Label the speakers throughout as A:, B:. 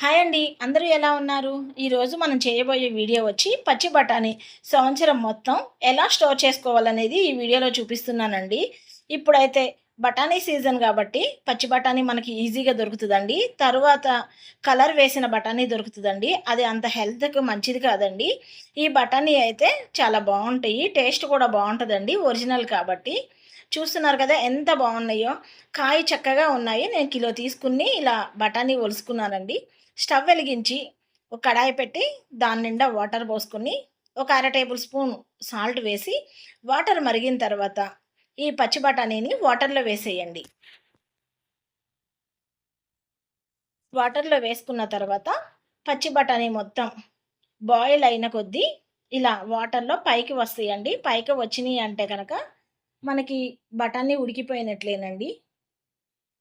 A: Hi అండి. అందరూ ఎలా ఉన్నారు? ఈరోజు మనం చేయబోయే వీడియో వచ్చి పచ్చి బఠానీ సంవత్సరం మొత్తం ఎలా స్టోర్ చేసుకోవాలనేది ఈ వీడియోలో చూపిస్తున్నానండి. ఇప్పుడైతే బఠానీ సీజన్ కాబట్టి పచ్చి బఠానీ మనకి ఈజీగా దొరుకుతుందండి. తరువాత కలర్ వేసిన బఠానీ దొరుకుతుందండి. అది అంత హెల్త్‌కి మంచిది కాదండి. ఈ బఠానీ అయితే చాలా బావుంటాయి. టేస్ట్ కూడా బావుంటదండి ఒరిజినల్ కాబట్టి. చూస్తున్నారు కదా ఎంత బాగున్నాయో. కాయ చక్కగా ఉన్నాయి. నేను కిలో తీసుకుని ఇలా బఠానీ ఒలుసుకున్నానండి. స్టవ్ వెలిగించి ఒక కడాయి పెట్టి దాని నిండా వాటర్ పోసుకొని ఒక అర టేబుల్ స్పూన్ సాల్ట్ వేసి వాటర్ మరిగిన తర్వాత ఈ పచ్చి బఠానీని వాటర్లో వేసేయండి. వాటర్లో వేసుకున్న తర్వాత పచ్చి బఠానీ మొత్తం బాయిల్ అయిన కొద్దీ ఇలా వాటర్లో పైకి వస్తాయండి. పైకి వచ్చినాయి అంటే కనుక మనకి బఠానీ ఉడికిపోయినట్లేనండి.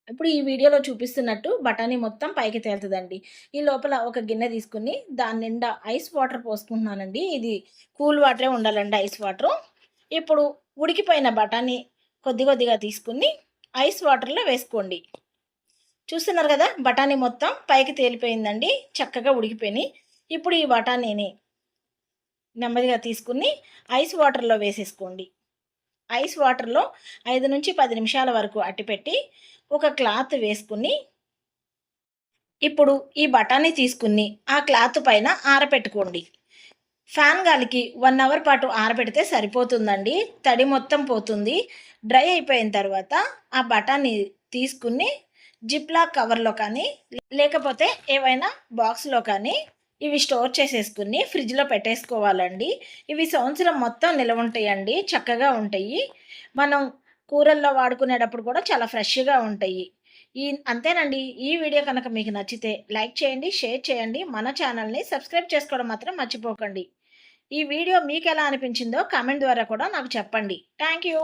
A: ఇప్పుడు ఈ వీడియోలో చూపిస్తున్నట్టు బఠానీ మొత్తం పైకి తేలుతదండి. ఈ లోపల ఒక గిన్నె తీసుకొని దాని నిండా ఐస్ వాటర్ పోసుకుంటున్నానండి. ఇది కూల్ వాటరే ఉండాలండి, ఐస్ వాటరు. ఇప్పుడు ఉడికిపోయిన బఠానీ కొద్ది కొద్దిగా తీసుకొని ఐస్ వాటర్‌లో వేసుకోండి. చూస్తున్నారు కదా! బఠానీ మొత్తం పైకి తేలిపోయిందండి. చక్కగా ఉడికిపోయినాయి. ఇప్పుడు ఈ బఠానీని నెమ్మదిగా తీసుకొని ఐస్ వాటర్‌లో వేసేసుకోండి. ఐస్ వాటర్‌లో 5-10 నిమిషాల వరకు అట్టిపెట్టి ఒక క్లాత్ వేసుకొని ఇప్పుడు ఈ బఠానీ తీసుకుని ఆ క్లాత్ పైన ఆరపెట్టుకోండి. ఫ్యాన్ గాలికి 1 అవర్ పాటు ఆరబెడితే సరిపోతుందండి. తడి మొత్తం పోతుంది. డ్రై అయిపోయిన తర్వాత ఆ బఠానీ తీసుకుని జిప్‌లాక్ కవర్‌లో కానీ లేకపోతే ఏవైనా బాక్స్‌లో కానీ ఇవి స్టోర్ చేసేసుకుని ఫ్రిడ్జ్‌లో పెట్టేసుకోవాలండి. ఇవి సంవత్సరం మొత్తం నిలవ ఉంటాయండి. చక్కగా ఉంటాయి. మనం కూరల్లో వాడుకునేటప్పుడు కూడా చాలా ఫ్రెష్‌గా ఉంటాయి. అంతేనండి. ఈ వీడియో కనుక మీకు నచ్చితే లైక్ చేయండి, షేర్ చేయండి. మన ఛానల్‌ని సబ్స్క్రైబ్ చేసుకోవడం మాత్రం మర్చిపోకండి. ఈ వీడియో మీకెలా అనిపించిందో కామెంట్ ద్వారా కూడా నాకు చెప్పండి. Thank you.